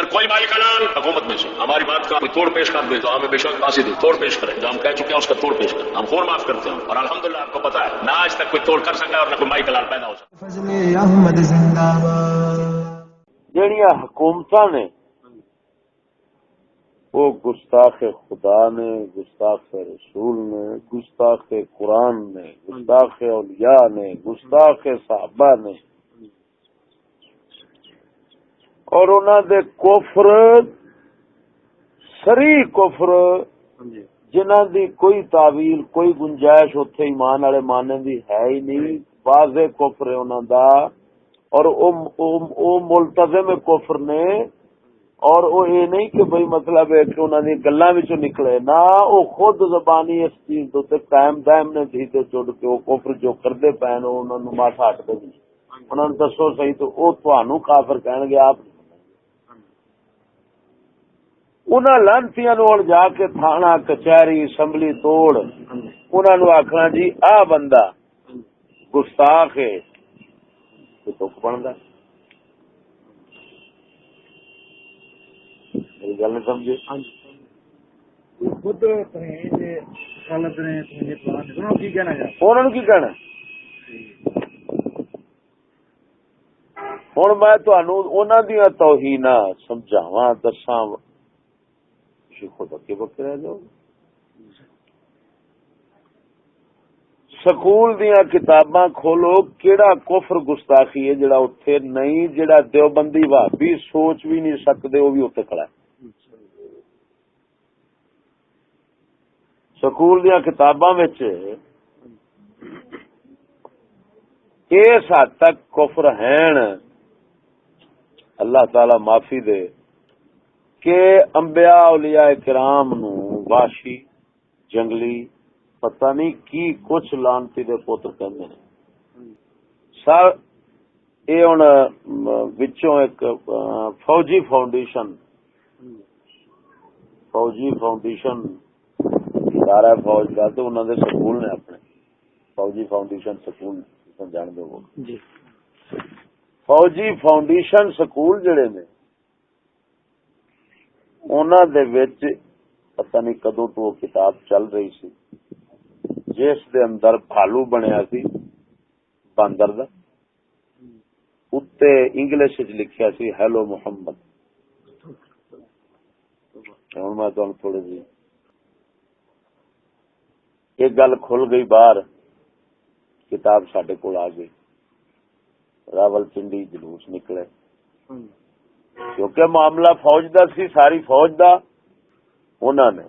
اگر کوئی مائی کلام حکومت میں سے ہماری بات کا کوئی توڑ پیش کر دے تو ہمیں بے شک پھانسی دی توڑ پیش کرے، جو ہم کہہ چکے ہیں اس کا توڑ پیش کریں، ہم خور معاف کرتے ہیں، اور الحمدللہ آپ کو پتا ہے نہ آج تک کوئی توڑ کر سکا اور نہ کوئی مائی کلام پیدا ہو سکا۔ فضل احمد زندہ باد۔ جہاں حکومتاں نے وہ گستاخ خدا نے، گستاخ رسول نے، گستاخ قرآن نے، گستاخ اولیاء نے، گستاخ صحابہ نے، اور انہوں دے کفر سری کفر جنہ دی کوئی تعویل کوئی گنجائش اتنے ایمان والے ماننے دی ہے ہی نہیں، واضح کفر ہے انہوں دا، اور او ملتزم کفر نے، اور وہ یہ نہیں کہ بھئی مطلب ہے کہ انہوں نے گلاں وچوں نکلے، نہ وہ خود زبانی اس چیز تے قائم دائم نے دھیتے چڑ کے وہ کفر جو کردے پے نے انہوں نے ماسا ہٹ دے، انہوں نے دسو صحیح تو وہ تھانوں کافر کہن گے، آپ انہاں لانتیاں نو جا کے تھانہ کچہری اسمبلی توڑ انہاں نو آکھنا جی آ بندہ گستاخ ہے تو تک بندا، میری گل نہیں سمجھے؟ خود غلط نے انہوں کی کہنا ہے؟ انہوں نے کی کہنا؟ ہوں میں تمہوں انہوں دیا توہیناں سمجھاواں دساں، خود اکے بکے رہ جاؤ۔ سکول دیا کتاباں کھولو، کیڑا کفر گستاخی ہے جڑا اتنے نہیں، جڑا دیوبندی بھابی سوچ بھی نہیں سکتے وہ بھی اتنے کھڑا ہے۔ سکول دیا کتاباں وچ اس حد تک کفر ہیں، اللہ تعالی معافی دے، کہ انبیاء اولیاء کرام نو واشی جنگلی پتہ نہیں کی کچھ لانتی دے پوتر کہندے نے۔ سر یہ ہن وچوں ایک فوجی فاؤنڈیشن ادارہ فوج کا، تو انہوں نے سکول نے اپنے فوجی فاؤنڈیشن سکول جان دو جی، فوجی فاؤنڈیشن سکول جڑے نے انہاں دے وچ پتہ نہیں کدوں تو وہ کتاب چل رہی سی جس دے اندر بھالو بنیا سی باندر دا، اتے انگلش وچ لکھیا سی ہیلو محمد۔ ہن میں تانوں تھوڑی جی ایک گل کھل گئی باہر، کتاب ساڈے کول آ گئی، راول پنڈی جلوس نکلے، کیونکہ معاملہ فوج دا سی، ساری فوج دا، انہوں نے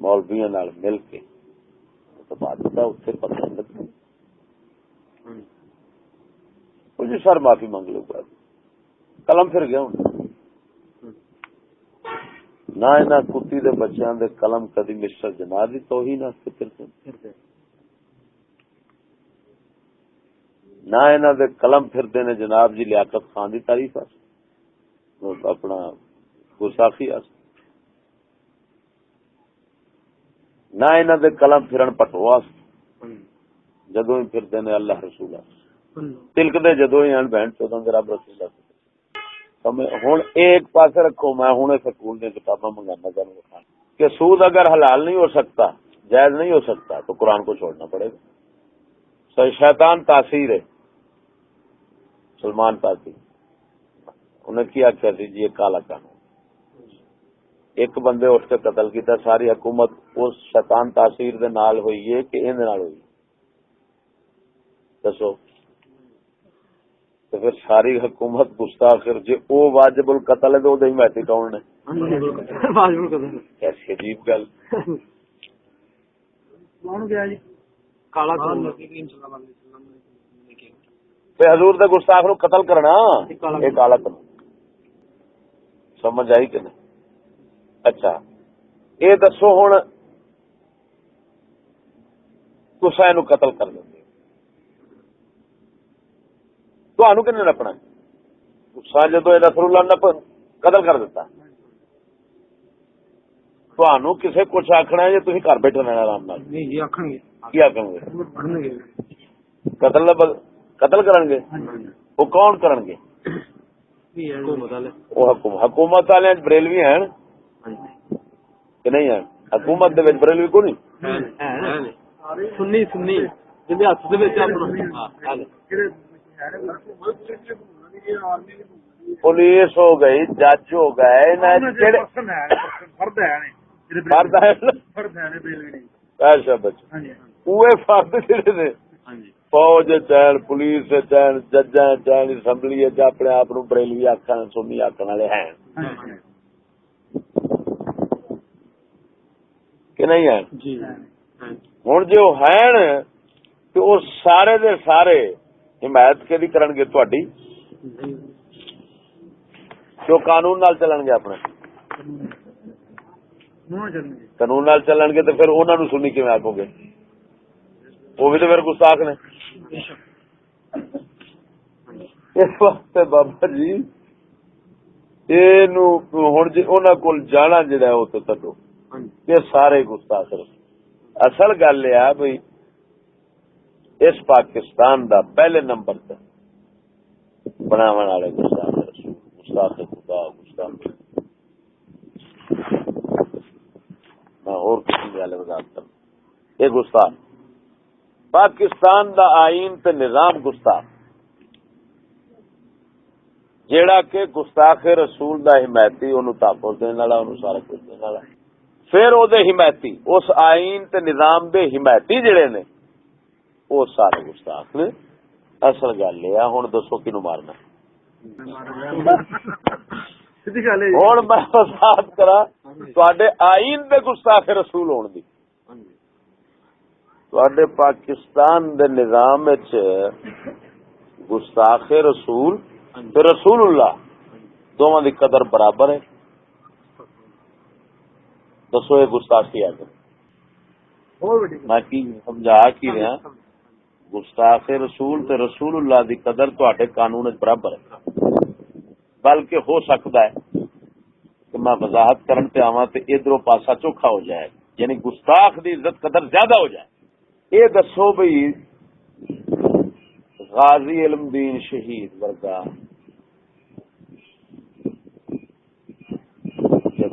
مولویاں نال مل کے تو بات دا اتنے پتہ نہیں لگا، جی سر معافی مانگ لو، قلم پھر گیا ہوں نہ انہاں کتی دے بچیاں دے قلم کدی مسٹر جناح دی توہین واسطے پھرتے، نہ انہاں دے قلم پھردے نے جناب جی لیاقت خان دی تعریف واسطے، اپنا گستاخی واسطے، نہ انہاں دے قلم پھرن پٹو واسطے، جدوں ہی پھردے نے اللہ رسول تلک دے جدوں ہی بہن چودہ دے رب رسول واسطے۔ ہوں ایک پاسے رکھو، میں ہوں سکول دیا کتاباں منگانا چاہوں کہ سود اگر حلال نہیں ہو سکتا، جائز نہیں ہو سکتا، تو قرآن کو چھوڑنا پڑے گا۔ شیطان تاثیر ہے، سلمان تاثیر انہیں کیا کیا سی جی، یہ کالا قانون، ایک بندے اٹھ کے قتل کیتا، ساری حکومت اس شیطان تاثیر دے نال ہوئی ہے کہ ان نال ہوئی؟ دسو تو پھر ساری حکومت گستاخ جی وہ واجب القتل ہے تو وہ حمایتی کون نے؟ ایسی عجیب گل۔ حضور دے گستاخ نو قتل کرنا یہ کالا قانون، سمجھ آئی کہ نہیں؟ اچھا یہ دسو ہوں تسا اینو قتل کر دیں تو کن نپنا؟ جدو یہ رسول اللہ نے قتل کر دیتا تو کسے کچھ آخنا ہے یا تھی گھر بیٹھے رہنا آرام نال؟ کی آخن گے؟ قتل کرن گے، وہ کون کرن گے؟ حکومت والے بریلوی ہیں کہ نہیں ہیں؟ حکومت دے وچ بریلوی کو نہیں پولیس ہو گئی جج ہو گئے ایسا بچے فرد جڑے نے فوج چین پولیس چین ججاں چین اسمبلی اپنے آپ بریلوی آخر سنی آخر والے ہیں کہ نہیں ہیں؟ ہوں جو ہیں تو وہ سارے دے سارے حمایت کے کرن گے تہاڈی جو قانون نال چلن گے اپنے قانون نال چلن گے تو پھر انہاں نوں سنی کیویں آکھو گے؟ وہ بھی تو پھر گستاخ نے. اس واسطے بابا جی ہوں جی انہوں کو جانا جہاں وہ تو کٹو یہ سارے گستاخ. اصل گل یہ ہے بھائی اس پاکستان دا پہلے نمبر تے بناون والے گستاخ رسول گستاخ خدا گستاخ میں اور کسی گل وضاحت کروں یہ گستاخ پاکستان دا آئین تے نظام گستاخ جیڑا کہ گستاخ رسول دا حمایتی انہوں تحفظ دینے والا انہوں سارا کچھ دینے والا پھر او دے حمایتی اس آئین تے نظام دے حمایتی جڑے نے وہ سارے گستاخ نے. اصل گل یہ ہوں دسو کنوں مارنا ہوں میں وضاحت کرا تے آئین دے گستاخ رسول ہون دی تے پاکستان دے نظام گستاخ رسول تے رسول اللہ دونوں دی قدر برابر ہے. دسو یہ گستاخی ہے میں سمجھا کی رہا گستاخ رسول تے رسول اللہ دی قدر تے قانون برابر ہے بلکہ ہو سکتا ہے کہ میں وضاحت کرن تے آواں تے ادھروں پاسا چوکھا ہو جائے یعنی گستاخ دی عزت قدر زیادہ ہو جائے. یہ دسو بھئی غازی علم دین شہید ورگا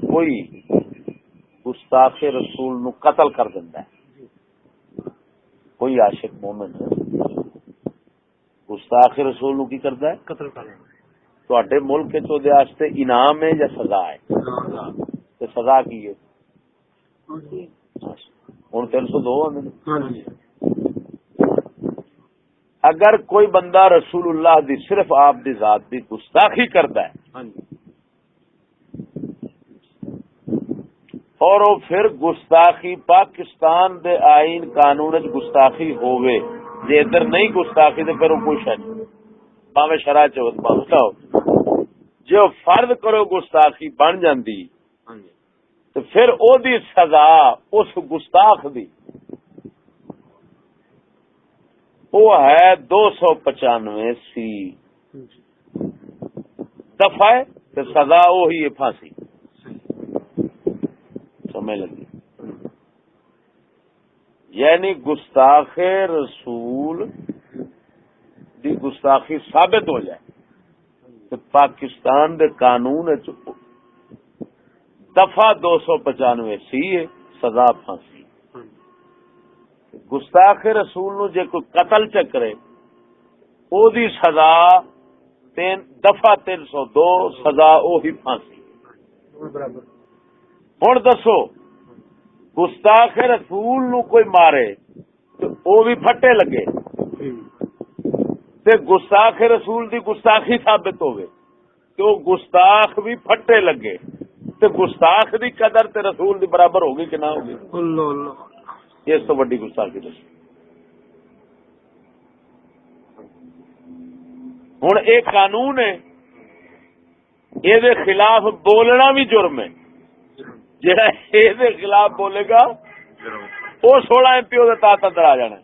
کوئی گستاخ رسول نو قتل کر دینا ہے کوئی عاشق مومن گستاخ رسول نو کی کرتا ہے قتل کر تے ملک واسطے انعام ہے یا سزا ہے؟ سزا کی ہے ہوں 302 اگر کوئی بندہ رسول اللہ دی صرف آپ دی ذات دی گستاخی کرتا ہے اور وہ پھر گستاخی پاکستان دے آئین قانون گستاخی ہوئے جے ادھر نہیں گستاخی تو پھر وہ کوئی شاید پاوے شرع چوت پاوے ہو جو فرض کرو گستاخی بن جاندی تو پھر او دی سزا اس گستاخ دی وہ ہے 295 دفعہ تو سزا وہی ہے پھانسی. سمجھ لگی؟ یعنی گستاخ رسول دی گستاخی ثابت ہو جائے تو پاکستان دے قانون دفعہ 295 ہے سزا پھانسی. گستاخ رسول نو جے کوئی قتل چکرے او دی سزا دفعہ 302 سزا وہی پھانسی. ہوں دسو گستاخ رسول نو کوئی مارے تو وہ بھی پھٹے لگے تے گستاخ رسول دی گستاخی ثابت ہوئے تو گستاخ بھی پھٹے لگے تے گستاخ دی قدر تے رسول دی برابر ہوگی کہ نہ ہوگی؟ اس تو بڑی گستاخی دس. ہوں یہ قانون ہے یہ خلاف بولنا بھی جرم ہے. جہاں یہ خلاف بولے گا وہ 16 MP کے تحت اندر آ جانا.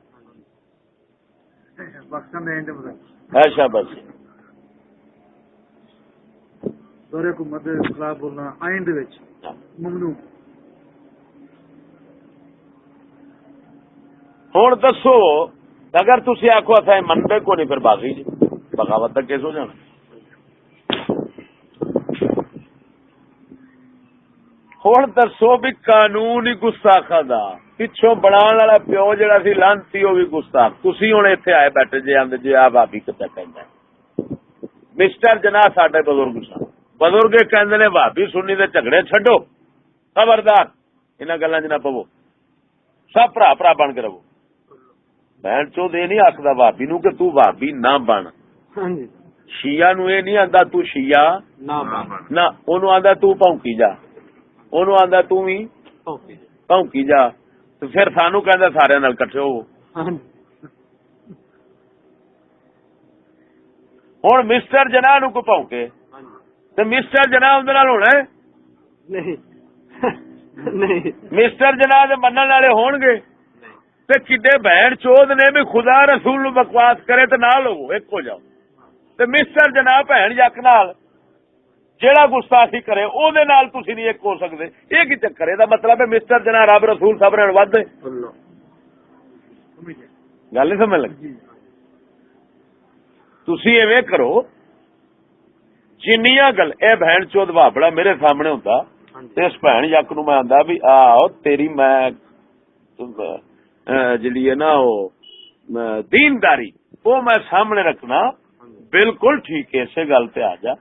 ایسا بس دور حکومت کے خلاف بولنا آئین دے وچ ممنوع. ہوں دسو اگر تھی آخو اصا منگے کو نہیں پھر باغی جی بغاوت کا کیس ہو جانا. ہوں دسو بھی قانون ہی گستاخا دا پچھوں بنان والا پیو جڑا سی لانتی وہ بھی گستاخ تسی ہوں اتنے آئے بیٹھے جی آدھے جی آ بھابی کتنا کہنا مسٹر جناح ساڈے بزرگ سن بزرگ کہندے نے بھابی سنی دے جھگڑے چھڈو خبردار انہاں گلاں چ نہ پو سب بھرا بھرا بن کے رہو بہن چود یہ نہیں آخدا بھابی نو کہ تو بھابی نہ بن شیعہ نو یہ نہیں آندا تو شیعہ نہ اونوں آندا تو بھونکی جا اونوں آندا تو وی بھونکی جا تو پھر سانو کہندا سارے نال کٹھے ہو ہن مسٹر جناح نو کو بھونکے تے مسٹر جناح اندر نال ہونا ہے نہیں مسٹر جناح دے منن والے ہون گے تے کڈے بہن چود نے بھی خدا رسول نو بکواس کرے تے نال ہو ایک ہو جاؤ تے مسٹر جناح بہن یک نال جیڑا گستاخی کرے او دے نال تسی نہیں ایک ہو سکدے یہ کی چکر ہے دا مطلب ہے مسٹر جناح رب رسول سب نال ود ہے گل نہیں سمجھ لگی تسی ایویں کرو جنیاں گل اے بہن چود بابڑا میرے سامنے ہوندا تے اس بہن یک نو میں آندا بھی آ تیری میں جڑی ہے نا او دینداری وہ میں سامنے رکھنا بالکل ٹھیک ہے اسے گل تے آ جا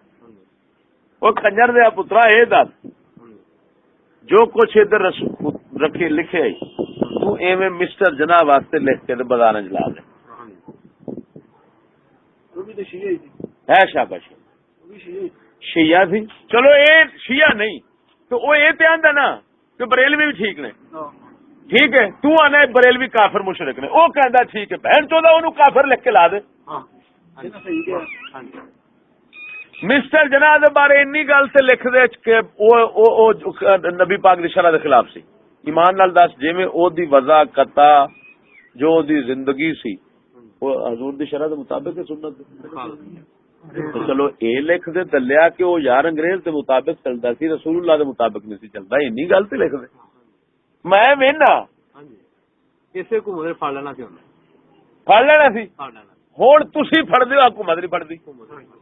وہ کنجر دیا پترا اے دس جو کچھ ادھر رکھے لکھے تو ایویں مسٹر جناح واسطے لکھ کے بازار چلا دے ہے شاباش شیعہ تھی چلو اے شیعہ نہیں تو وہ یہ تے آندا نا کہ بریلوی بھی ٹھیک نے ٹھیک ہے تو آنا بریلوی کافر مشرک نے وہ کہندا ٹھیک ہے بہن چودا اونوں کافر لکھ کے لا دے مسٹر جناح دے بارے انی گل تے لکھ دے کہ او نبی پاک دی شرع دے خلاف سی ایمان نال دس جویں او دی وضع قطع جو دی زندگی سی وہ حضور دی شرع دے مطابق ہے سنت تو چلو اے لکھ دے دلیا کہ وہ یار انگریز دے مطابق چلدا سی رسول اللہ دے مطابق نہیں سی چلدا انی گل تے لکھ دے میں وینا اسے کو مدر پھڑ لینا سی ہوں تسی پھڑ دیو حکومت نہیں پھڑ دی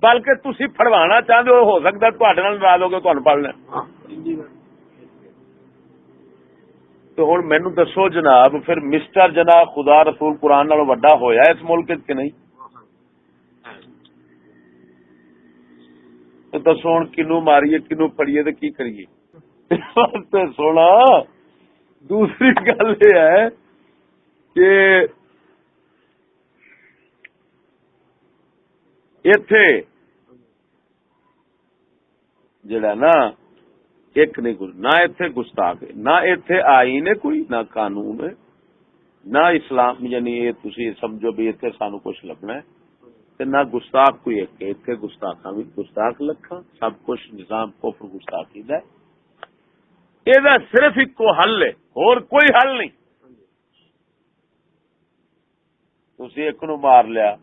بلکہ تسی پھڑوانا چاہتے ہو سکتا تواڈے نال ناراض ہو کے تانوں پڑھ لیں تو ہوں مینوں دسو جناب پھر مسٹر جناح خدا رسول قرآن نالوں وڈا ہویا اس ملک کہ نہیں تو دسو ہوں کنوں ماریے کنوں پڑھیے تو کی کریے سونا دوسری گل یہ ہے کہ ایتھے جڑا نا ایک نہیں کچھ نہ ایتھے گستاخ نہ ایتھے آئین ہے کوئی نہ قانون ہے نہ اسلام یعنی یہ تسی سمجھو بھی ایتھے سانو کچھ لبنا ہے تے نہ گستاخ کوئی ایک ایتھے گستاخاں بھی گستاخ لکھاں سب کچھ نظام کفر گستاخی دا یہ صرف ایک کو حل ہے اور کوئی حل نہیں تسی ایک نو مار لیا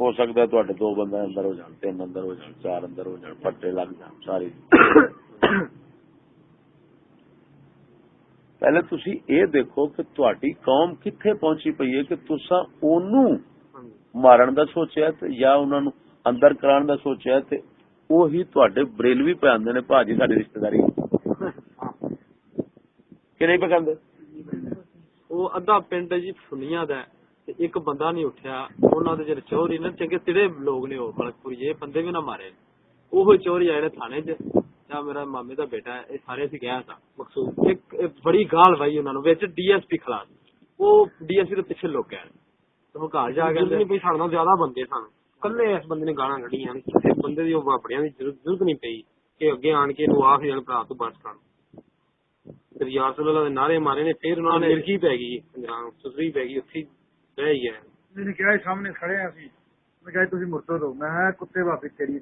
ہو سکتا ہے تواڈے دو بندے اندر ہو جان تین اندر ہو جان چار اندر ہو جان پٹے لگ جان ساری پہلے تسی اے دیکھو کہ تواڈی قوم کتھے پہنچی پئی ہے کہ تساں اونوں مارن دا سوچیا تے یا انہاں نو اندر کران دا سوچیا تے وہی تواڈے بریلوی پہ آندے نے بھاجی ساڈی رشتہ داری کہ نہیں پہ کہندے وہ ادھا پنڈ جی سنیاں دا ایک بندہ نہیں اٹھیا انہاں دے جڑے چوری نے چنگے تڑے لوگ نے ملک پور یہ بندے بھی نہ مارے وہ چوری آئے تھانے چ یا میرا مامے دا بیٹا ہے یہ سارے اسی گیا تھا مقصود ایک بڑی گال بھائی انہاں نو وچ ڈی ایس پی کھلا وہ ڈی ایس پی دے پیچھے لوگ گئے تو گھر جا کے نہیں ساڈا زیادہ بندے سن کلے اس بندے نے گالاں کڈیاں کسے بندے دی اپڑیاں دی ضرورت نہیں پئی کہ اگے آن کے نو آکھ جان بھرا تو بس کر پھر یا رسول اللہ دے نعرے مارے نے پھر انہاں نے مرکی پی گئی پنجران سسری پی گئی اوتھے رہ گیا میں نے کہا سامنے کھڑے ہیں اسی میں کہا تسی مرتد ہو میں کتے بھابی تیری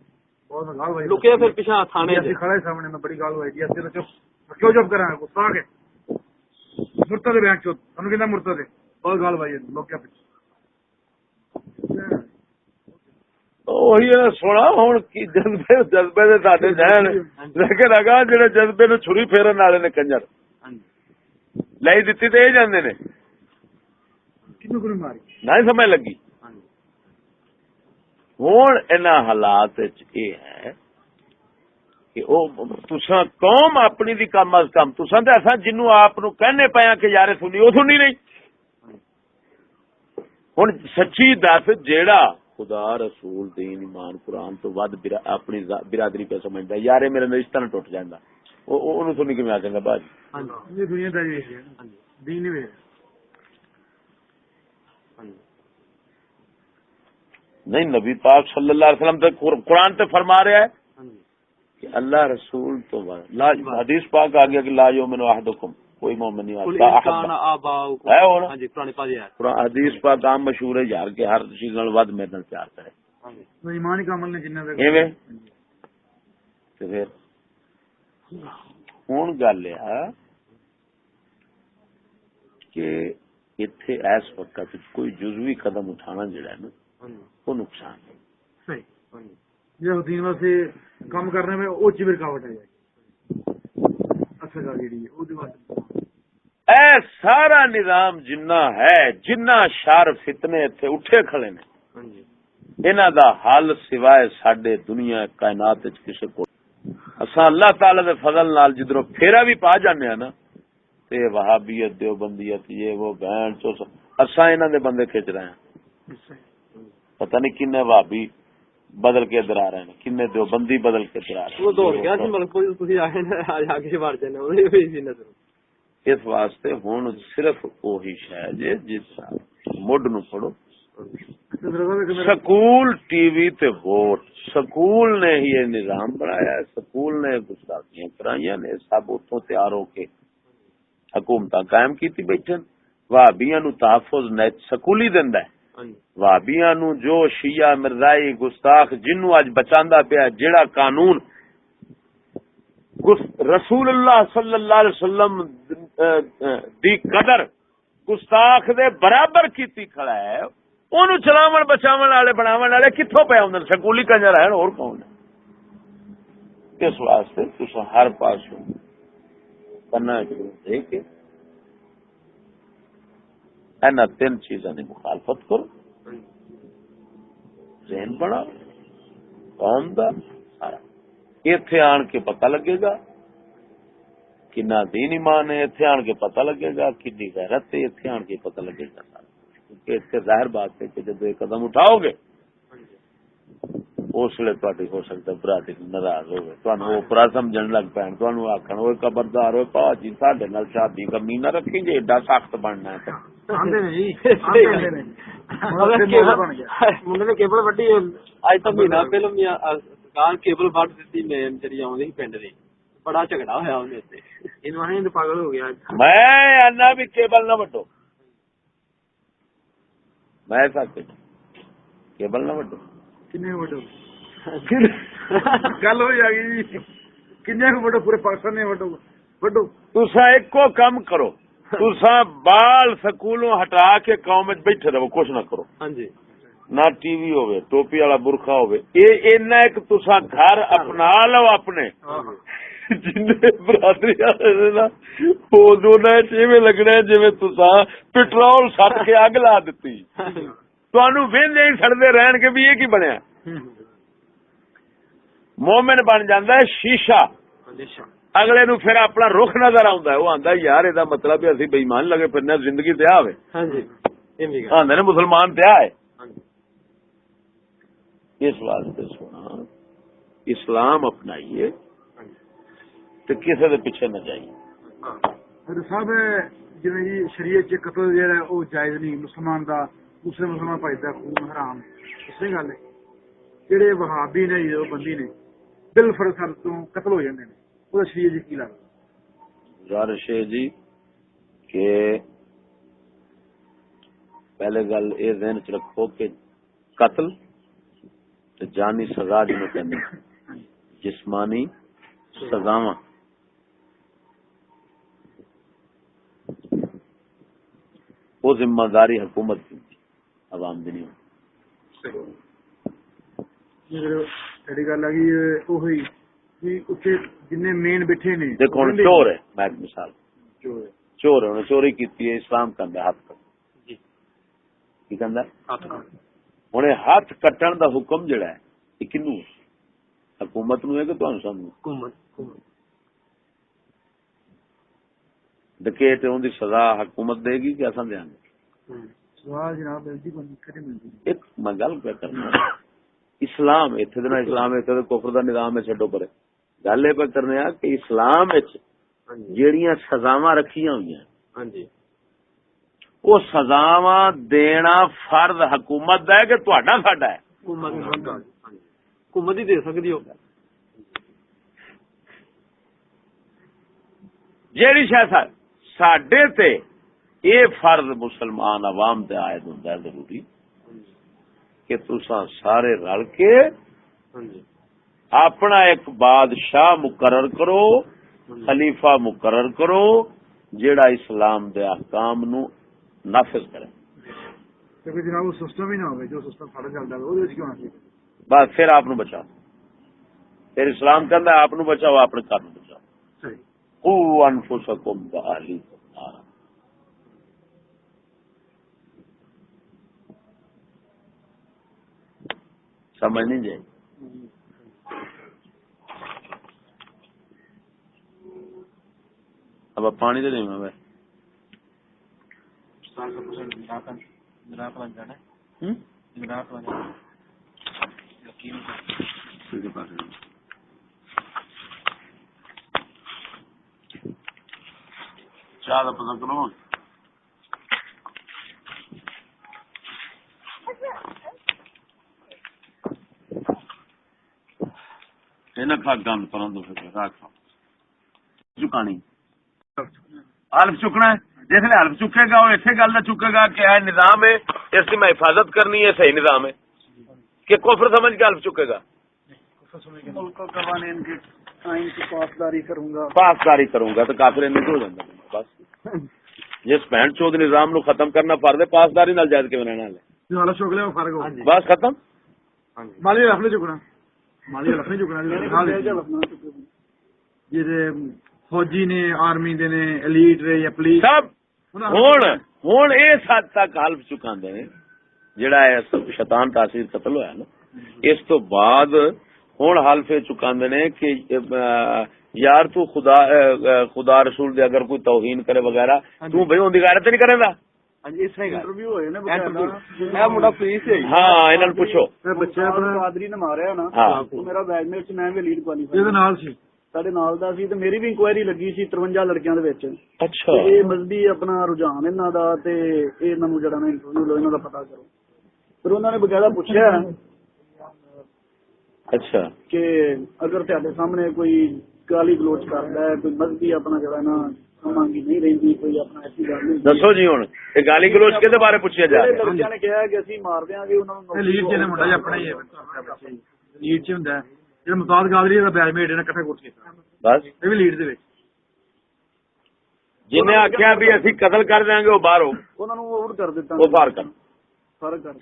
بہت گال بھائی لکے پھر پیچھے تھانے اسی کھڑے سامنے میں بڑی گال بھائی دی اسی چپ کیوں چپ کراں غصہ آ کے مرتد بیان چوت تانوں کیندا مرتد ہے بہت گال بھائی لوگ کیا پیچھے وہی سونا ہوں جذبے دے ساڈے ذہن لیکن اگاں جڑے جذبے نو چھری پھیرن والے نے کنجر لائی دتی تے اے جاندے نے نہیں سمجھ لگی ہوں ان حالات یہ ہے کہ تساں قوم اپنی دی کم از کم تساں تے اساں جنوں آپ نو کہنے پیا کہ یار سنی او سنی نہیں. ہن سچی دس جیڑا خدا رسول دین ایمان قرآن تو ود اپنی برادری پہ سمجھدا یار میرا رشتہ نہ ٹوٹ جاندا اونوں سنی کیویں آ جاندا باجی. یہ دنیا داری ہے دین وے نہیں نبی پاک صلی اللہ علیہ وسلم تے قرآن تے فرما رہا ہے کہ اللہ رسول تو حدیث پاک آ گیا کہ لا یؤمن احدکم کوئی مومن نہیں ہے حدیث پاک عام مشہور ہے یار کہ ہر چیز نال ود میرے نال پیار کرے ایمان ہی کامل نے جنہ تک ایویں تے پھر ہن گل ہے کہ ایتھے اس وقت کوئی جزوی قدم اٹھانا جڑا ہے نا وہ نقصان ہے. صحیح یہ دین واسطے کام کرنے میں او چیز رکاوٹ ہے اصل گل جڑی ہے او دے واسطے اے سارا نظام جنہ ہے جنہ شر فتنے اتنے اٹھے کھڑے نے انہاں دا حل سوائے ساڈے دنیا کائنات وچ کسے کو اساں اللہ تعالی دے فضل نال جدروں پھیرا بھی پا جانے ہاں نا تے وہابیت دیوبندیت یہ وہ بہن چو اساں انہاں دے بندے کھچ رہے ہیں. پتہ نہیں کنے وہابی بدل کے ادھر آ رہے ہیں کنے دیوبندی بدل کے ادھر آ رہے ہیں. وہ دوڑ گیا سی ملک تسی آئے نا آگے بڑھ جانے اونے ہوئی سی نظر. اس واسطے ہن صرف وہی شے جے جس مڈ نو پڑھو سکول ٹی وی تے ووٹ سکول نے ہی یہ نظام بنایا ہے سکول نے گستاخیاں کرائیاں نے سب اتوں تیار ہو کے حکومتاں قائم کیتی بیٹھے وہابیاں نو تحفظ نیت سکولی دیندا ہے وہابیاں نو جو شیعہ مرزائی گستاخ جنوں اج بچاندا پیا جیڑا قانون رسول اللہ صلی اللہ علیہ وسلم دی قدر گستاخ دے برابر کیتی کھڑا ہے اونوں چلاون بچاون والے بناون والے کتھوں پے ہوندے سکولی کنجر ہیں اور کون ہے. اس واسطے تساں ہر پاسوں کرنا دے کے اینا تین چیزاں دی مخالفت کرو ذہن بنا قوم دا سارا ایتھے آن کے پتہ لگے گا کنا دین ایمان ہے ایتھے آن کے پتہ لگے گا کنی غیرت ہے ایتھے آن کے پتہ لگے گا سارا کیونکہ اس سے ظاہر بات ہے کہ جب ایک قدم اٹھاؤ گے اس لیے تہاڈی ہو سکتا برادری ناراض ہوئے تانوں اوپرا سمجھن لگ پین تانوں آکھن اوے خبردار ہوئے پاجی ساڈے نال شادی کرنی نہ رکھی جے ایڈا سخت بننا ہے آندے نے جی آندے نے منڈے نے کیبل وڈی اج تک مہینہ فلم یا سرکار کیبل وڈ دتی میں جڑی آوندی پنڈ دی بڑا جھگڑا ہویا اون تے انہاں نے پاگل ہو گیا میں انا بھی کیبل نہ وڈو میں سچ کیبل نہ وڈو کنے وڈو گل ہو جائے گی کنے وڈو پورے پاکستان نے وڈو وڈو تساں ایکو کم کرو تساں بال سکولوں ہٹا کے قوم وچ بیٹھے رہو کچھ نہ کرو ہاں جی نہ ٹی وی ہوے ٹوپی والا برقع ہوے اے اینا ایک تساں گھر اپنا لو اپنے جن برادری والے نا وہ دونوں ایویں لگنا جویں تساں پٹرول سٹ کے اگ لا دتی تانوں ویندے ہی سڑدے رہن کے بھی یہ کی بنیا مومن بن جاندا ہے شیشہ اگلے نو پھر اپنا رخ نظر آندا ہے وہ آندا یار ادا مطلب ہے اسی بے ایمان لگے پھرنے زندگی تے آوے ہاں جی آندے نے مسلمان تے آئے اس واسطے سونا اسلام اپنائیے تو کسی دے پیچھے نہ جائیے صاحب جی شریعت چ قتل جہاں ہے وہ جائز نہیں مسلمان دا دوسرے مسلمان بھائی دا خون حرام اسی گل ہے جہے وہابی نے جو بندی نے بل فرض تو قتل ہو جاندے نے وہ شریعت جی کی لگتا گزارش ہے جی کہ پہلے گل یہ ذہن چ رکھو کہ قتل جانی سزا جنہوں کہنے جسمانی سزاواں وہ ذمہ داری حکومت کی عوام دی نہیں گل آ گئی وہی اتنے جن مین بیٹھے نے دیکھو ہوں چور ہے میں ایک مثال چور ہے انہیں چوری کی ہے اسلام کہندا ہاتھ کٹ کی کہندا ہوں ہاتھ کٹن دا حکم جڑا ہے یہ کنوں حکومت نو ہے کہ تہاڈے سامنے حکومت ڈکیٹ ان دی سزا حکومت دے گی کہ اساں دیاں گے؟ سوال جناب ملتی کوئی کدی ملتی ایک میں گل پہ کرنا اسلام اتنے دن اسلام اتنے کفر دا نظام ہے چڈو پرے گل یہ پہ کرنے کہ اسلام جیڑیاں سزاواں رکھیاں ہوئی ہیں ہاں جی وہ سزاواں دینا فرض حکومت دا ہے کہ تہاڈا ساڈا ہے؟ حکومت ہی دے سکتی ہو. جیڑی شاید ساڈے تے یہ فرض مسلمان عوام تے عائد ہوندا ہے ضروری کہ تساں سارے رل کے اپنا ایک بادشاہ مقرر کرو خلیفہ مقرر کرو جیڑا اسلام دے احکام نو نافذ کرے. کیونکہ جناب وہ سسٹم ہی نہ ہوگا جو سسٹم سارا چلتا ہے وہ کیوں نہ بس پھر آپ بچاؤ. پھر اسلام کہندا ہے آپ بچاؤ اپنے گھر بچاؤ. صحیح. قوا انفسکم واہلیکم نارا. سمجھ نہیں جائے. اب پانی تو نہیں میں چاہ پسند کرو کھا گند پر چکانی حلف چکنا ہے. جس نے حلف چکے گا وہ اسی گل کا چکے گا کہ نظام ہے اس کی میں حفاظت کرنی ہے صحیح نظام ہے کہ کفر سمجھ کے حلف چکے گا. ملک و قوانین کے آئین کی پاسداری کروں گا تو کافر نہیں ہو جاتا. بس جس بہن چود نظام نو ختم کرنا فرض ہے پاسداری نال جائز کے بنانا حلف چک لے فرق ہو بس ختم. مالی حلف نہیں چکنا مالی حلف نہیں چکنا جی فوجی نے آرمی دے نے ایلیٹ رے یا پولیس سب ہوں اس حد تک حلف چکا جڑا ہے شیطان تاثیر قتل ہوا نا اس تو بعد ہوں حلف چکا نے کہ یار تو خدا رسول دے اگر کوئی توہین کرے وغیرہ تو بھائی ان کی غیرت نہیں کرے گا. ہاں انہوں پوچھو بچہ قادری نے ماریا نا میرا بیچ میٹ میں بھی لیڈ کوالیفائی سارے نال دا سی تے میری بھی انکوائری لگی سی 53 لڑکیاں دے وچ. اچھا یہ مذہبی اپنا رجحان انہاں دا تے انہاں نوں جڑا میں انٹرویو لو انہاں دا پتہ کرو. پھر انہاں نے بقاعدہ پوچھا اچھا کہ اگر تہاڈے سامنے کوئی گالی گلوچ کردا ہے کوئی مذہبی اپنا جڑا نا مانگی نہیں رہندی کوئی اپنا ایسی گل نہیں دسو جی ہن یہ گالی گلوچ کدے بارے پوچھیا جا رہا ہے. لڑکیاں نے کہا کہ اسی مار دیاں گے انہاں نوں لیڈ چ نے منڈا جی اپنا ہی ہے لیڈ چ ہوندا ہے جڑا متاد گادری دا بیچ میٹ نے کٹھا کٹ کیتا بس یہ بھی لیڈ دے وچ جنہیں آخیا بھی اسی قتل کر دیں گے وہ باہر ہو انہاں نوں اوور کر دتا وہ باہر کر فرق کر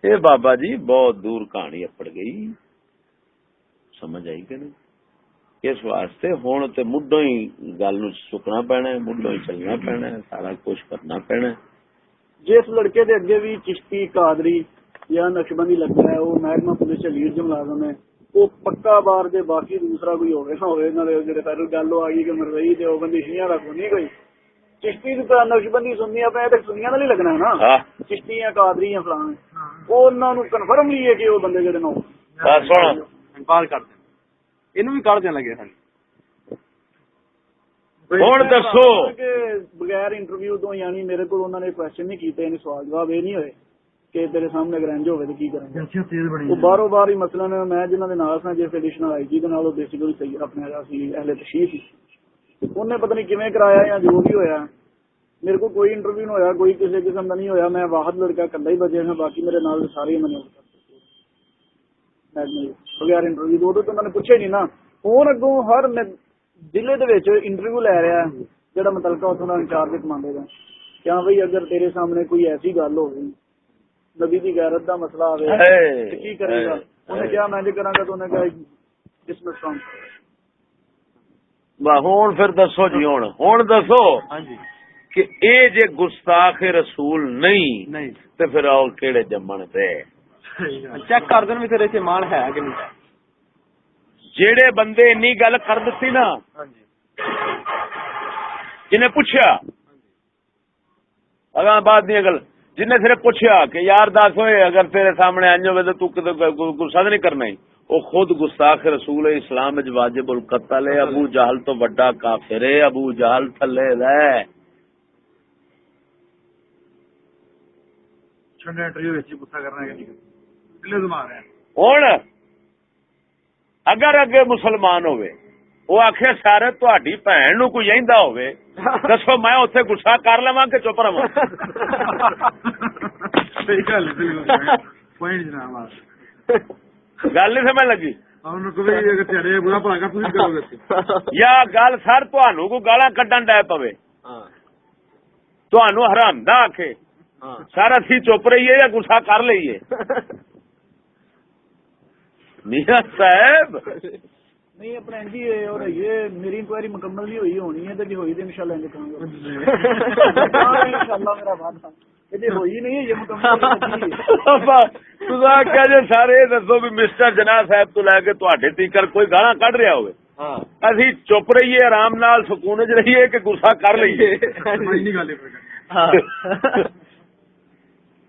اے بابا جی بہت دور کہانی اپڑ گئی سمجھ آئی کہ نہیں. اس واسطے ہوں تو مڈوں ہی گل نو چکنا پینا ہے مڈوں ہی چلنا پینا ہے سارا کچھ کرنا پینا ہے. جس لڑکے دے اگے بھی چشتی قادری یا نقشبندی لگتا ہے وہ محکمہ پولیس لیڈ جو ملازم ہے وہ پکا بار دے باقی دوسرا کوئی ہوئے نہ ہوئے نہ جڑے پہلے گل آ گئی کہ مرئی تے وہ بندی شیاں رکھ نہیں کوئی چشتی نقشبندی سننی پہ تک سنیا نہیں لگنا ہے نا چشتی یا قادری یا فلان وہ انہوں نے کنفرم لیے کہ وہ بندے جڑے نو باہر کر دیں انہوں بھی کر دیں لگے سن ہوں دسو کہ بغیر انٹرویو تو یعنی میرے کو انہوں نے کوشچن نہیں کیتے یعنی سوال جواب یہ نہیں ہوئے کہ تیرے سامنے گرینج ہوئے تو کی کریں گے وہ باہروں باہر ہی مثلاً میں جنہوں نے نال سا جس ایڈیشنل آئی جی وہ بیسیکلی صحیح اپنے اہل تشریح سی انہیں پتہ نہیں کیویں کرایا یا جو بھی ہویا میرے کو کوئی انٹرویو نہیں ہویا کوئی کسی قسم کا نہیں ہویا میں واحد لڑکا کلا ہی بچے ہیں باقی میرے نال سارے میں بغیر انٹرویو دو تو انہوں نے پوچھے نہیں نا ہوں اگوں ہر ضلع انٹرویو لے رہا ہے جہاں متعلقہ اتوں کا انچارج کمانڈے کا کیا بھائی اگر تیرے سامنے کوئی ایسی گل ہو گئی نبی کی غیرت کا مسئلہ آئے تو کی کرے گا انہیں کیا میں کرا گا تو انہیں کہا ڈسمس فرام ہوں پھر دسو جی ہوں دسو کہ اے جے گستاخ رسول نہیں تو پھر اور کیڑے جمن دے ਚੈੱਕ ਕਰ ਦੇਣ ਵੀ ਤੇਰੇ ਚ ਮਾਣ ਹੈ ਕਿ ਨਹੀਂ। ਜਿਹੜੇ ਬੰਦੇ ਇੰਨੀ ਗੱਲ ਕਰ ਦਿੱਤੀ ਨਾ, ਹਾਂਜੀ ਜਿਹਨੇ ਪੁੱਛਿਆ ਅਗਾਂ ਬਾਅਦ ਦੀਆਂ ਗੱਲ, ਜਿਹਨੇ ਸਿਰਫ ਪੁੱਛਿਆ کہ یار دس ہوئے اگر تیرے سامنے آئیں ہوئے تو غصہ نہیں کرنا ہی، وہ خود گستاخ رسول اسلام واجب القتل ہے. ابو جہل تو بڑا کافر ہے، ابو جہل تھلے ہے. چھنڈے انٹرویو وچ غصہ کرنا ہے کہ نہیں پہلے زمان ہے. ہوں اگر اگے مسلمان ہوئے وہ آخے سارے تہاڈی بھن نو کوئی ایندا ہوئے دسو میں اتنے گسا کر لواں کہ چپ رہواں؟ صحیح گل ہے، پوائنٹ جناب گل نہیں سمجھ لگی؟ انہوں کو بھی اگر تیرے برا بھلا کر تسی کرو گے یا گل سر تہانوں کو گالاں کڈن ڈے پوے، تہانوں حرام دا آکھے سر اسی چپ رہیے یا گسا کر لئیے؟ میاں صاحب نہیں اپنا جی اور یہ میری انکوائری مکمل نہیں ہوئی ہونی ہے تو جی ہوئی تو انشاءاللہ انجے کہوں گا انشاءاللہ میرا بات تھا جی ہوئی نہیں ہے یہ مکمل تساں کہہ جے سارے دسو بھی مسٹر جناح صاحب تو لے کے تواڈے تیکر کوئی گالاں کڈ رہا ہوئے، اسی چپ رہیے آرام نال سکون وچ رہیے کہ گسا کر لئیے؟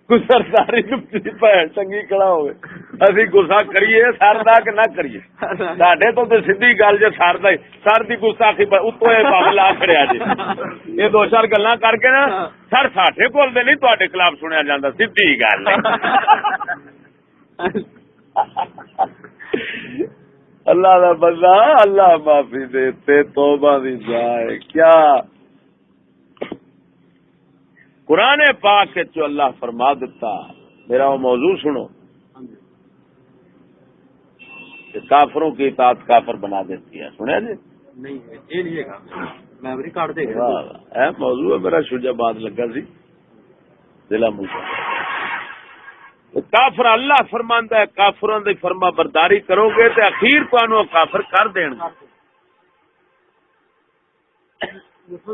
سرداری چنگی کڑا ہوئے اسی گسا کریے سر دا کہ نہ کریے؟ ساڈے تو سیدھی گل جی سر دی گستاخی اتوں پگ لا کھڑیا جی. یہ دو چار گلاں کر کے نا سر ساڈے کول تے نہیں تواڈے خلاف سنیا جاندا، سیدھی گل ہے. اللہ دا بندہ اللہ معافی دے تے توبہ دی جائے. کیا قرآن پاک جو اللہ فرما دیتا، میرا وہ موضوع سنو کہ کافروں کی اطاعت کافر بنا دیتی ہے. سنیا جی؟ نہیں یہ نہیں ہے میں ریکارڈ دے گا. موضوع ہے میرا شجا باد لگا سی ضلع ملک. کافر اللہ فرماندا ہے کافروں دی فرما برداری کرو گے تے اخیر تانوں کافر کر دین گے.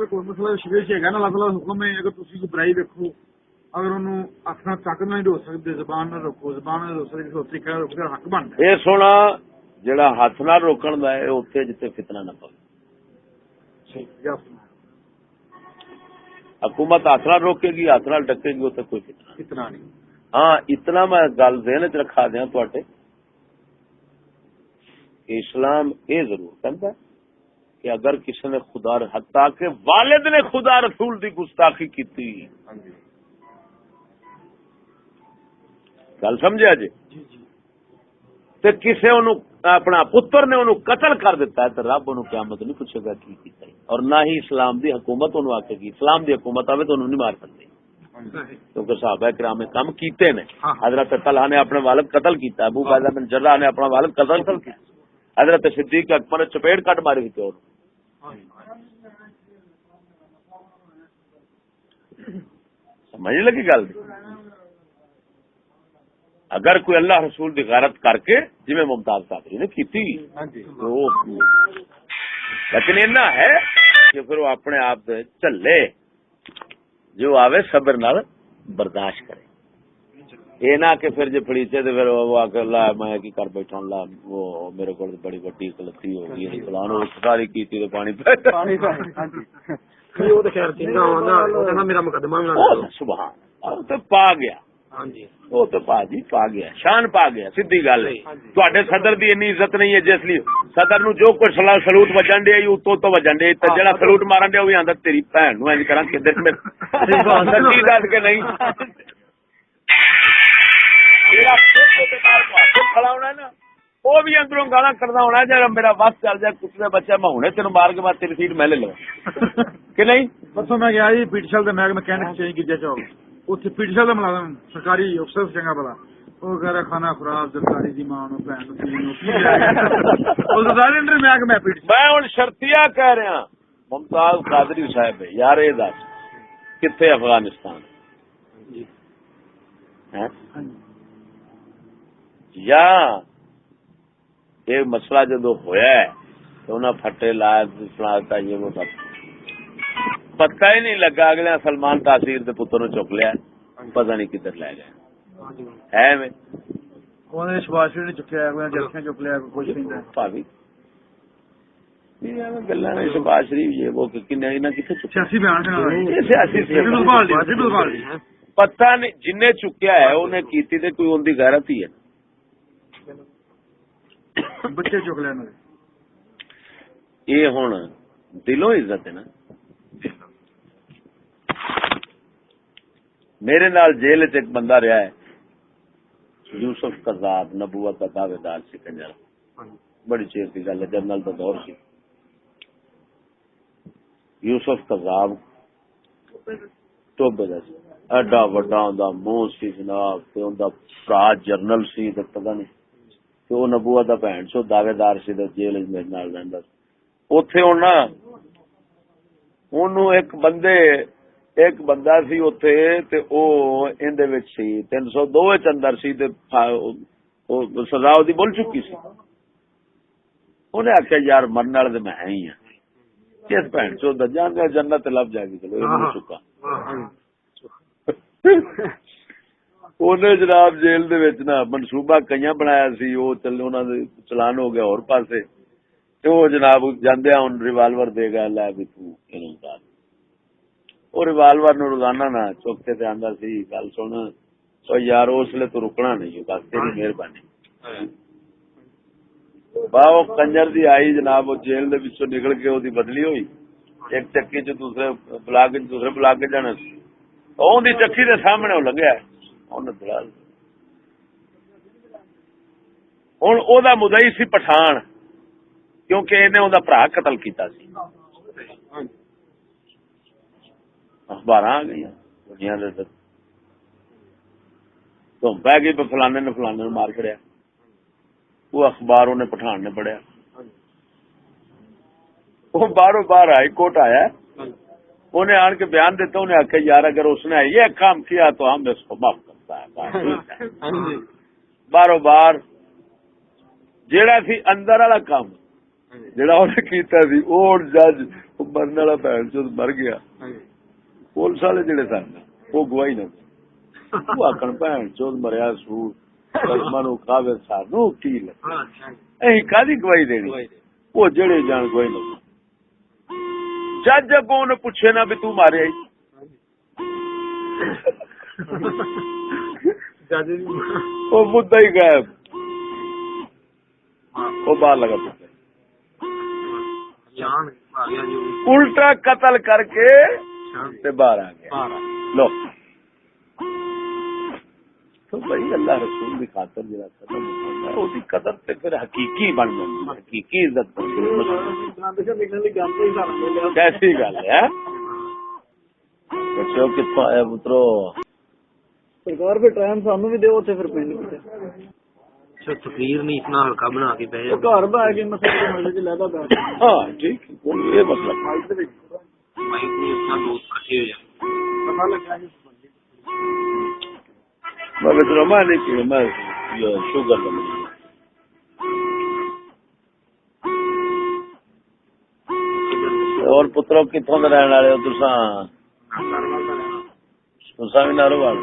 کوئی مسئلہ شریعت ہے نا، اللہ تعالیٰ حکم ہے اگر تسی کوئی برائی دیکھو اگر انہوں اکھنا چک نہ روک سکتے، زبان نہ روکو، زبان نہ روک سکتے، کسی طریقے روک کے حق بنتا ہے. یہ سونا جڑا ہاتھ نہ روکن دا ہے اوتھے جتے فتنہ نہ پے. حکومت ہاتھ نہ روکے گی، ہاتھ نہ ڈکے گی، اوتھے کوئی فتنہ نہیں. ہاں اتنا میں گل ذہن چ رکھا دیا تواڈے کہ اسلام یہ ضرور کہندا ہے کہ اگر کسی نے خدا حتیٰ کہ والد نے خدا رسول دی گستاخی کی گل سمجھا جی تے کسے انہوں اپنا پتر نے انہوں قتل کر دیتا ہے تو رب انہوں قیامت نہیں پوچھے گا کی کیتا ہے، اور نہ ہی اسلام دی حکومت انہوں آکے گی. اسلام دی حکومت آوے تو انہوں نہیں مار سکتے کیونکہ صحابہ کرام نے کام کیتے نے. حضرت طلحہ نے اپنے والد قتل کیتا، ابو عبیدہ بن جراح نے اپنا والد قتل کیتا، حضرت صدیق اکبر نے چپیڑ کٹ ماری تھی. اور سمجھ لگی گل؟ اگر کوئی اللہ رسول دی غیرت کر کے جی میں ممتاز قادری نے کی، لیکن اینا ہے کہ پھر وہ اپنے آپ چلے جو آوے صبر نال برداشت کرے. یہ نہ کہ پھر جی فڑیچے تو پھر وہ آ کے اللہ میں کی کر بیٹھا اللہ وہ میرے کو بڑی بڑی غلطی ہو گئی فلان ساری کی تو پانی میرا مقدمہ سبحان تو پا گیا. وہ تو جی پا گیا، شان پا گیا. سیدھی گل ہے تے صدر دی انی عزت نہیں ہے جس لیے صدر نو جو کچھ سلوٹ وجن دے اتو تو وجن دے جہاں سلوٹ مارن دیا وہی آدھا تیری بھن نو کرا سچی دس کے نہیں کھڑا ہونا نا وہ بھی اندروں گالا کرنا ہونا جب میرا بس چل جائے کچھ میں بچہ میں ہونے تین مار کے بعد تیری سیٹ میں لے لوں کہ نہیں. پرسوں میں گیا جی پیٹیشل میکینک چینج کیا چاہو اتنے پیٹیشل کا ملازم سرکاری افسر چنگا بلا وہ کہہ رہا کھانا خراب سرکاری دی ماں میں ہوں شرطیا کہہ رہا ممتاز قادری صاحب یار یہ دس کتنے افغانستان یا یہ مسئلہ جدو ہویا ہے تو انہیں پھٹے لایا سنا یہ وہ پتہ ہی نہیں لگا اگلے سلمان تاثیر کے پتر نو چک لیا پتہ نہیں کدھر لے گئے ہے ਉਹਨੇ ਸ਼ਬਾਸ਼ ਨੇ ਚੁੱਕਿਆ, ਕੋਈ ਜਰਖੀਆਂ ਚੁੱਕ ਲਿਆ, ਕੋਈ ਕੁਝ ਨਹੀਂ ਭਾਵੇਂ ਗੱਲਾਂ ਨੇ ਸ਼ਬਾਸ਼ ਸ਼ਰੀਫ ਜੇ ਉਹ ਕਿੰਨੇ ਇਹਨਾਂ ਕਿੱਥੇ ਚੁੱਕਿਆ ਸਿਆਸੀ ਬਿਆਨ ਪਤਾ ਨਹੀਂ ਜਿੰਨੇ ਚੁੱਕਿਆ ਹੈ ਉਹਨੇ ਕੀਤੀ ਤੇ ਕੋਈ ਉਹਦੀ ਗੈਰਤ ਹੀ ਹੈ। ਬੱਚੇ ਚੁੱਕ ਲਿਆ ਇਹਨਾਂ ਦੇ। ਇਹ ਹੁਣ ਦਿਲੋਂ ਇੱਜ਼ਤ ਹੈ ਨਾ। میرے نال جیل چ ایک بندہ رہا ہے یوسف قذاب، نبوت کا دعوے دار سی کنجر، بڑی چیر کی گل ہے، جنرل کا دور سی۔ یوسف قذاب ٹوبے دا سی، ایڈا وڈا اوندا منہ سی جناب، تے اوندا بھرا جرنل سی تے پتہ نہیں تے او نبوت دا بھین چو دعوے دار سی تے جیل وچ میرے نال رہندا سی۔ اوتھے ہونا اونوں ایک بندہ سی اوتھے تے او ایندے وچ سی 302 وچ اندر سی تے او سزا دی بول چکی سی۔ اونے آکھیا یار مرن والے تے میں ہی ہاں، کس بھین چو دا جان گیا جنت لب جائے گی، چلو یہ چکا۔ اونے جناب جیل دے وچ نا منصوبہ کئیاں بنایا سی، او چل انہاں دے چلان ہو گیا اور پاسے تے او جناب جاندے ہن ریوالور دے گا، لے بھی تو اینوں کر وہ ریوالور نو روزانہ نہ چوک کے تے آندا سی گل سن او یار اس لیے تو رکنا نہیں، بس تیری مہربانی۔ باو کنجر دی آئی جناب، وہ جیل دے وچوں نکل کے اودی بدلی ہوئی، ایک چکی چ دوسرے بلاک جانا سی، اون دی چکی دے سامنے لگیا اون دلال۔ ہن او دا مدعی سی پٹھان، کیونکہ اینے اوندا بھرا قتل کیتا سی۔ اخبار آ گئی دنیا تو پہ گئی فلانے نے مار کھڑیا، وہ اخبار انہیں پٹھان نے پڑھیا، وہ باہروں باہر ہائی کورٹ آیا، انہیں آن کے بیان دیتا، انہیں آخیا یار اگر اس نے یہ کام کیا تو ہم اس کو معاف کرتا ہے۔ باہروں باہر جیڑا سی اندر والا کام جیڑا انہیں کیتا سی، وہ جج مرنے والا بھن چود مر گیا، پولیس والے جڑے سن وہ گواہی نہ وہ آکن بھن چود مریا سور قسمانو کھاوے سانو کی لگا اہیں کادی گواہی دینی، وہ جڑے جان گواہی نہ جج اگوں نے پوچھے نہ بھی تو مارے آئی، وہ مدعا ہی غائب، وہ باہر لگا پڑتا الٹا قتل کر کے باہر آ گیا۔ لو تو بھائی اللہ رسول کی خاطر جڑا قدم ہوتا ہے اس کی قدر تے پھر حقیقی بن جاتی ہے، حقیقی عزت بنتی ہے۔ کیسی گل ہے بچوں، کتوں آیا پترو؟ سرکار پہ ٹائم سانو بھی دیو تے پھر پنڈ تقریر نہیں اتنا ہلکا بنا کے پہ گھر بہ کے مسئلے چ لہدا بیٹھ۔ ہاں ٹھیک، یہ مطلب شوگر اور پترو کتوں کے رہن والے ہو تسا بھی ناروال؟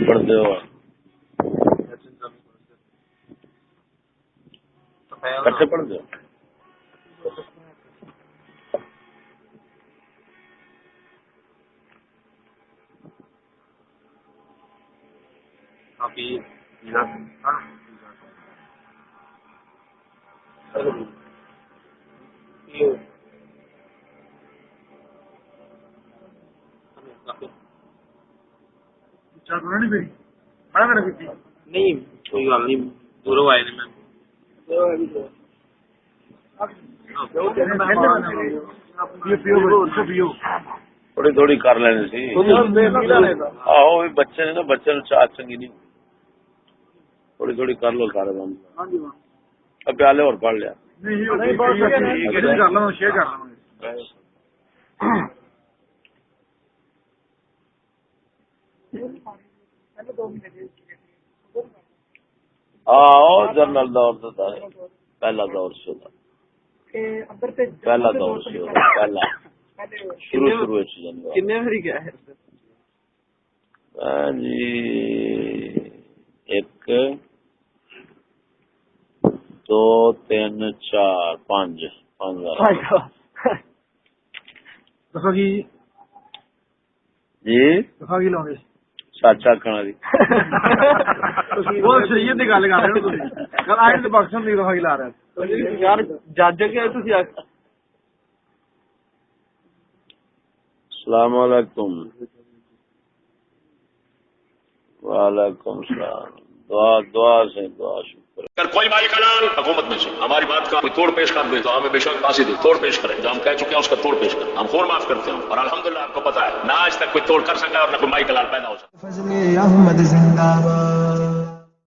پڑھتے ہو کٹھے پڑھتے ہو؟ نہیں کوئی گل نہیں، دوروں آئے میں تھوڑی تھوڑی کر لینے سی۔ آہو بچے نے نا، بچے نو چاہ چنگی نہیں، تھوڑی تھوڑی کر لو سارے بند۔ پیالے اور پڑھ لیا جنرل دور سے پہلا دور سے ਅੰਦਰ ਤੇ پہلا دور سی پہلا شروع ਕਿੰਨੇ ਵਾਰੀ ਗਿਆ ਹੈ جی 1 2 3 4 5 ਦੱਸੋ ਕੀ جی ਦੱਸੋ ਕੀ ਲਾਉਂਦੇ سچ آخنا جی ਉਹ ਸ਼ਰੀਅਤ ਦੀ ਗੱਲ ਕਰ ਰਹੇ ਹੋ ਤੁਸੀਂ ਗੱਲ ਆਇਤ ਦੇ ਬਖਸ਼ਣ ਦੀ ਦਫਾ ਕੀ ਲਾ ਰਹੇ ਯਾਰ ਜੱਜ ਕੇ ਤੁਸੀਂ السلام علیکم وعلیکم السلام دعا سے دعا شکر اگر کوئی مائی کلال حکومت میں سے ہماری بات کا کوئی توڑ پیش کر دے تو ہمیں بے شک پھانسی دے توڑ پیش کرے جو ہم کہہ چکے ہیں اس کا توڑ پیش کریں ہم خور معاف کرتے ہیں اور الحمدللہ آپ کو پتا ہے نہ آج تک کوئی توڑ کر سکا اور نہ کوئی مائی کلال پیدا ہو سکا فضل احمد زندہ باد